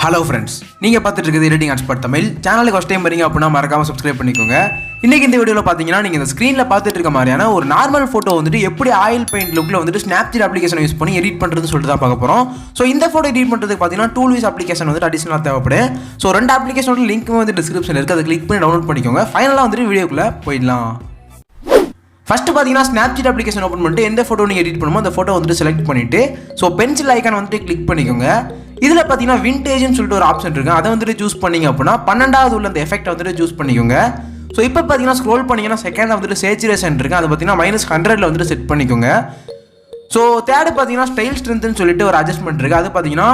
Hello friends, நீங்கள் பார்த்துட்டு இருக்கிறது எடிட்டிங் ஹாட்ஸ்பாட் தமிழ் சேனலுக்கு ஃபஸ்ட் டைம் வரீங்க அப்படின்னா மறக்காமல் சப்ஸ்கிரைப் பண்ணிக்கோங்க. இன்றைக்கி இந்த வீடியோவில் பார்த்தீங்கன்னா நீங்கள் இந்த ஸ்க்ரீனில் பார்த்துட்டு இருக்க மாதிரியான ஒரு நார்மல் ஃபோட்டோ வந்துட்டு எப்படி ஆயில் பெயிண்ட் லுக்கில் வந்துட்டு ஸ்னாப்சீட் அப்ளிகேஷன் யூஸ் பண்ணி எடிட் பண்ணுறதுன்னு சொல்லிட்டு தான் பார்க்க போகிறோம். ஸோ இந்த ஃபோட்டோ எடிட் பண்ணுறதுக்கு பார்த்தீங்கன்னா Toolwiz அப்ளிகேஷன் வந்துட்டு அடிஷனலாக தேவைப்படும். ஸோ ரெண்டு அப்ளிகேஷனோட லிங்க்கும் வந்து டிஸ்கிரிப்ஷனில் இருக்குது, அதை கிளிக் பண்ணி டவுன்லோட் பண்ணிக்கோங்க. ஃபைனலாக வந்துட்டு வீடியோக்குள்ளே போயிடலாம். ஃபஸ்ட்டு பார்த்தீங்கன்னா ஸ்னாப்சீட் அப்ளிகேஷன் ஓப்பன் பண்ணிட்டு எந்த ஃபோட்டோ நீங்கள் எடிட் பண்ணுமோ அந்த ஃபோட்டோ வந்துட்டு செலக்ட் பண்ணிவிட்டு ஸோ பென்சில் ஐக்கான் வந்துட்டு கிளிக் பண்ணிக்கோங்க. இதில் பார்த்தீங்கன்னா விண்டேஜ்னு சொல்லிட்டு ஒரு ஆப்ஷன் இருக்குது, அதை வந்துட்டு சூஸ் பண்ணிங்க அப்படின்னா 12வது உள்ள அந்த எஃபெக்ட் வந்துட்டு சூஸ் பண்ணிக்கோங்க. ஸோ இப்போ பார்த்தீங்கன்னா ஸ்க்ரோல் பண்ணிங்கன்னா செகண்ட் வந்துட்டு சேச்சுரேஷன் இருக்குது, அது பார்த்தீங்கன்னா -100 வந்துட்டு செட் பண்ணிக்கோங்க. ஸோ தேர்டு பார்த்தீங்கன்னா ஸ்டைல் ஸ்ட்ரென்த்னு சொல்லிட்டு ஒரு அட்ஜஸ்ட்மெண்ட் இருக்குது, அது பார்த்தீங்கன்னா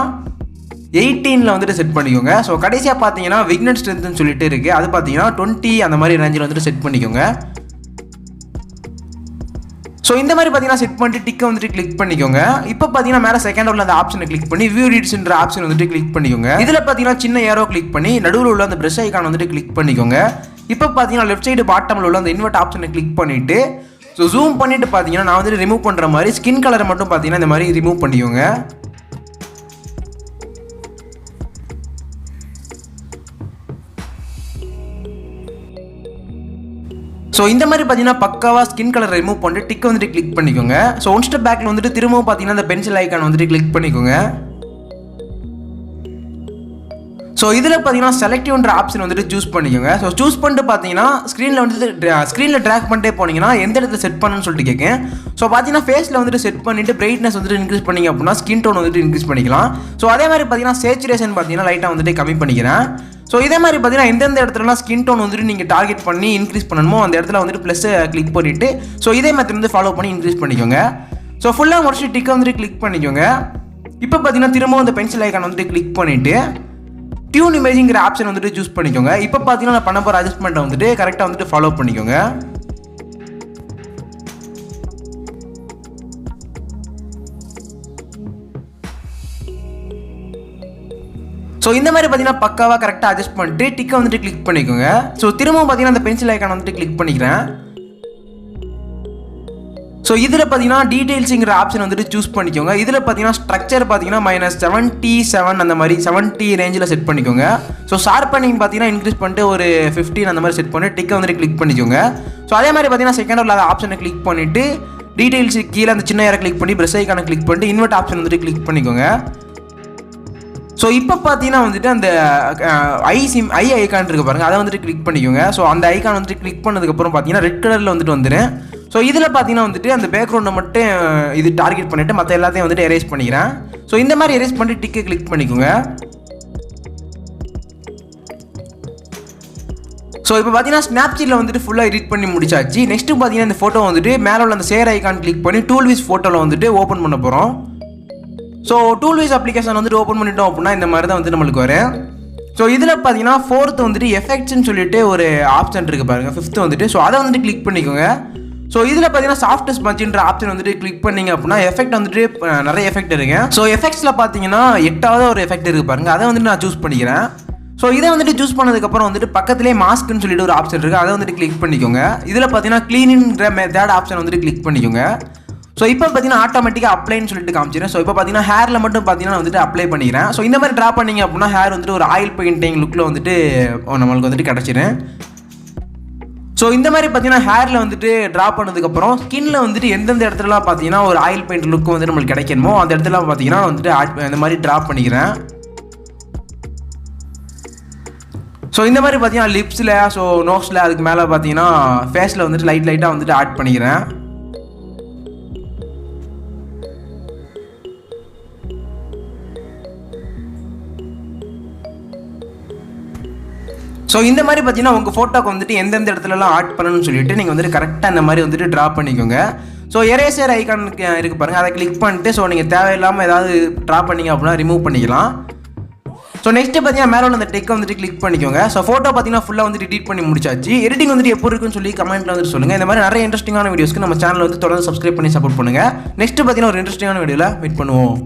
18 வந்துட்டு செட் பண்ணிக்கோங்க. ஸோ கடைசியாக பார்த்தீங்கன்னா விக்னட் ஸ்ட்ரென்த்னு சொல்லிட்டு இருக்குது, அது பார்த்தீங்கன்னா 20 அந்த மாதிரி ரேஞ்சில் வந்துட்டு செட் பண்ணிக்கோங்க. ஸோ இந்த மாதிரி பார்த்தீங்கன்னா செட் பண்ணிட்டு டிக்கை வந்துட்டு கிளிக் பண்ணிக்கோங்க. இப்போ பார்த்தீங்கன்னா மேலே செகண்ட் உள்ள அந்த ஆப்ஷனை கிளிக் பண்ணி வியூ எடிட்ஸ்ன்ற ஆப்ஷன் வந்துட்டு கிளிக் பண்ணிக்கோங்க. இதில் பார்த்தீங்கன்னா சின்ன ஏரோ கிளிக் பண்ணி நடுவில் உள்ள அந்த ப்ரஷ் ஐக்கான் வந்துட்டு கிளிக் பண்ணிக்கோங்க. இப்போ பார்த்தீங்கன்னா லெஃப்ட் சைடு பாட்டமில் உள்ள அந்த இன்வெர்ட் ஆப்ஷனை கிளிக் பண்ணிவிட்டு ஸோ ஜூம் பண்ணிட்டு பார்த்தீங்கன்னா நான் வந்துட்டு ரிமூவ் பண்ணுற மாதிரி ஸ்கின் கலரை மட்டும் பார்த்தீங்கன்னா இந்த மாதிரி ரிமூவ் பண்ணிக்கோங்க. ஸோ இந்த மாதிரி பார்த்தீங்கன்னா பக்காவாக ஸ்கின் கலர் ரிமூவ் பண்ணிட்டு டிக்கை வந்துட்டு கிளிக் பண்ணிக்கோங்க. ஸோ ஒன் ஸ்டெப் பேக்கில் வந்துட்டு திரும்பவும் பார்த்தீங்கன்னா அந்த பென்சில் ஐக்கான் வந்துட்டு கிளிக் பண்ணிக்கோங்க. ஸோ இதில் பார்த்தீங்கன்னா செலக்டிவ்ன்ற ஆப்ஷன் வந்துட்டு சூஸ் பண்ணிக்கோங்க. ஸோ சூஸ் பண்ணிட்டு பார்த்தீங்கன்னா ஸ்க்ரீனில் ட்ராக் பண்ணிட்டே போனீங்கன்னா எந்த இடத்துல செட் பண்ணணும்னு சொல்லிட்டு கேட்கும். ஸோ பார்த்தீங்கன்னா ஃபேஸில் வந்துட்டு செட் பண்ணிவிட்டு பிரைட்னஸ் வந்துட்டு இன்க்ரீஸ் பண்ணிங்க அப்படின்னா ஸ்கின் டோன் வந்துட்டு இன்க்ரீஸ் பண்ணிக்கலாம். ஸோ அதே மாதிரி பார்த்தீங்கன்னா சேச்சுரேஷன் பார்த்தீங்கன்னா லைட்டாக வந்துட்டு கம்மி பண்ணிக்கிறேன். ஸோ இதே மாதிரி பார்த்தீங்கன்னா எந்தெந்த இடத்துலலாம் ஸ்கின் டோன் வந்துட்டு நீங்கள் டார்கெட் பண்ணி இன்க்ரீஸ் பண்ணணுமோ அந்த இடத்துல வந்துட்டு ப்ளஸ் கிளிக் பண்ணிவிட்டு ஸோ இதே மெத்தட் வந்து ஃபாலோ பண்ணி இன்க்ரீஸ் பண்ணிக்கோங்க. ஸோ ஃபுல்லாக முடிச்சு டிக்கை வந்துட்டு கிளிக் பண்ணிக்கோங்க. இப்போ பார்த்தீங்கன்னா திரும்பவும் அந்த பென்சில் ஐக்கான் வந்துட்டு கிளிக் பண்ணிவிட்டு டியூன் இமேஜிங்கிற ஆப்ஷன் வந்துட்டு சூஸ் பண்ணிக்கோங்க. இப்போ பார்த்தீங்கன்னா நான் பண்ண போகிற அட்ஜஸ்ட்மெண்ட்டை வந்துட்டு கரெக்டாக வந்துட்டு ஃபாலோ பண்ணிக்கோங்க. ஸோ இந்த மாதிரி பார்த்தீங்கன்னா பக்காவாக கரெக்டாக அட்ஜஸ்ட் பண்ணிட்டு டிக்கை வந்துட்டு கிளிக் பண்ணிக்கோங்க. ஸோ திரும்பவும் பார்த்தீங்கன்னா அந்த பென்சில் ஐக்கான் வந்துட்டு கிளிக் பண்ணிக்கிறேன். ஸோ இதில் பார்த்தீங்கன்னா டீடைல்ஸுங்கிற ஆப்ஷன் வந்துட்டு சூஸ் பண்ணிக்கோங்க. இதில் பார்த்தீங்கன்னா ஸ்ட்ரக்சர் பார்த்தீங்கன்னா -77 அந்த மாதிரி 70 ரேஞ்சில் செட் பண்ணிக்கோங்க. ஸோ ஷார்ப்பனிங் பார்த்தீங்கன்னா இன்க்ரீஸ் பண்ணிட்டு ஒரு 15 அந்த மாதிரி செட் பண்ணி டிக்கை வந்துட்டு கிளிக் பண்ணிக்கோங்க. ஸோ அதே மாதிரி பார்த்தீங்கன்னா செகண்ட் உள்ள ஆப்ஷனை கிளிக் பண்ணிவிட்டு டீடைல்ஸு கீழே அந்த சின்ன ஏரை கிளிக் பண்ணி ப்ரெஷ் ஐக்கானை கிளிக் பண்ணிட்டு இன்வெர்ட் ஆப்ஷன் வந்துட்டு கிளிக் பண்ணிக்கோங்க. ஸோ இப்போ பார்த்தீங்கன்னா வந்துட்டு அந்த ஐ ஐக்கான் இருக்குது பாருங்கள், அதை வந்துட்டு கிளிக் பண்ணிக்கோங்க. ஸோ அந்த ஐக்கான் வந்துட்டு கிளிக் பண்ணதுக்கப்புறம் பார்த்தீங்கன்னா ரெட் கலரில் வந்துட்டு வந்துடும். ஸோ இதில் பார்த்தீங்கன்னா வந்துட்டு அந்த பேக்ரவுண்டை மட்டும் இது டார்கெட் பண்ணிவிட்டு மற்ற எல்லாத்தையும் வந்துட்டு எரேஸ் பண்ணிக்கிறேன். ஸோ இந்த மாதிரி எரேஸ் பண்ணிட்டு டிக்கை கிளிக் பண்ணிக்கோங்க. ஸோ இப்போ பார்த்தீங்கன்னா ஸ்னாப்சீட்டில் வந்துட்டு ஃபுல்லாக எடிட் பண்ணி முடிச்சாச்சு. நெக்ஸ்ட்டு பார்த்தீங்கன்னா இந்த ஃபோட்டோ வந்துட்டு மேலே உள்ள அந்த ஷேர் ஐக்கான் கிளிக் பண்ணி Toolwiz ஃபோட்டோவில் வந்துட்டு ஓப்பன் பண்ண போகிறோம். ஸோ Toolwiz அப்ளிகேஷன் வந்துட்டு ஓப்பன் பண்ணிட்டோம் அப்படின்னா இந்த மாதிரி தான் வந்துட்டு நம்மளுக்கு வரும். ஸோ இதில் பார்த்தீங்கன்னா ஃபோர்த்து வந்துட்டு எஃபெக்ட்ஸ்னு சொல்லிட்டு ஒரு ஆப்ஷன் இருக்குது பாருங்கள், ஃபிஃப்த்து வந்துட்டு. ஸோ அதை வந்துட்டு கிளிக் பண்ணிக்கோங்க. ஸோ இதில் பார்த்தீங்கன்னா சாஃப்ட் ஸ்மட்ச்ன்ற ஆப்ஷன் வந்துட்டு கிளிக் பண்ணிங்க அப்படின்னா எஃபெக்ட் வந்துட்டு நிறைய எஃபெக்ட் இருக்குது. ஸோ எஃபெக்ட்ஸில் பார்த்தீங்கன்னா 8வது ஒரு எஃபெக்ட் இருக்குது பாருங்கள், அதை வந்துட்டு நான் சூஸ் பண்ணிக்கிறேன். ஸோ இதை வந்துட்டு சூஸ் பண்ணதுக்கப்புறம் வந்துட்டு பக்கத்துலேயே மாஸ்க்னு சொல்லிட்டு ஒரு ஆப்ஷன் இருக்குது, அதை வந்துட்டு கிளிக் பண்ணிக்கோங்க. இதில் பார்த்தீங்கன்னா க்ளீனிங்கிற தேர்ட் ஆப்ஷன் வந்துட்டு கிளிக் பண்ணிக்கோங்க. ஸோ இப்போ பார்த்தீங்கன்னா ஆட்டோமேட்டிக்காக அப்ளைன்னு சொல்லிட்டு காமிச்சிடும். ஸோ இப்போ பார்த்தீங்கன்னா ஹேரில் மட்டும் பார்த்தீங்கன்னா வந்துட்டு அப்ளை பண்ணிக்கிறேன். ஸோ இந்த மாதிரி ட்ரா பண்ணிங்க அப்படின்னா ஹேர் வந்துட்டு ஒரு ஆயில் பெயிண்டிங் லுக்கில் வந்துட்டு நம்மளுக்கு வந்துட்டு கிடச்சிடும். ஸோ இந்த மாதிரி பார்த்தீங்கன்னா ஹேரில் வந்துட்டு ட்ரா பண்ணதுக்கப்புறம் ஸ்கின்னில் வந்துட்டு எந்தெந்த இடத்துலலாம் பார்த்தீங்கன்னா ஒரு ஆயில் பெயிண்ட் லுக்கு வந்துட்டு நம்மளுக்கு கிடைக்கணுமோ அந்த இடத்துல பார்த்தீங்கன்னா வந்துட்டு இந்த மாதிரி ட்ரா பண்ணிக்கிறேன். ஸோ இந்த மாதிரி பார்த்தீங்கன்னா லிப்ஸில் ஸோ நோஸில் அதுக்கு மேலே பார்த்தீங்கன்னா ஃபேஸில் வந்துட்டு லைட்டாக வந்துட்டு ஆட் பண்ணிக்கிறேன். ஸோ இந்த மாதிரி பார்த்தீங்கன்னா உங்கள் ஃபோட்டோக்கு வந்துட்டு எந்தெந்த இடத்துலலாம் ஆட் பண்ணணும்னு சொல்லிட்டு நீங்கள் வந்துட்டு கரெக்டாக இந்த மாதிரி வந்துட்டு ட்ரா பண்ணிக்கோங்க. ஸோ எரேசர் ஐக்கானுக்கு இருக்குது பாருங்கள், அதை கிளிக் பண்ணிட்டு ஸோ நீங்கள் தேவையில்லாமல் ஏதாவது ட்ரா பண்ணிங்க அப்படின்னா ரிமூவ் பண்ணிக்கலாம். ஸோ நெக்ஸ்ட்டு பார்த்தீங்கன்னா மேலே உள்ள அந்த டெக்கை வந்துட்டு கிளிக் பண்ணிக்கோங்க. ஸோ ஃபோட்டோ பார்த்தீங்கன்னா ஃபுல்லாக வந்துட்டு எடிட் பண்ணி முடிச்சாச்சு. எடிட்டிங் வந்துட்டு எப்படி இருக்குன்னு சொல்லி கமெண்ட்டில் வந்துட்டு சொல்லுங்கள். இந்த மாதிரி நிறைய இன்ட்ரெஸ்டிங்கான வீடியோஸ்க்கு நம்ம சேனல் வந்து தொடர்ந்து சப்ஸ்கிரைப் பண்ணி சப்போர்ட் பண்ணுங்கள். நெக்ஸ்ட்டு பார்த்தீங்கன்னா ஒரு இன்ட்ரெஸ்டிங்கான வீடியோவில் மீட் பண்ணுவோம்.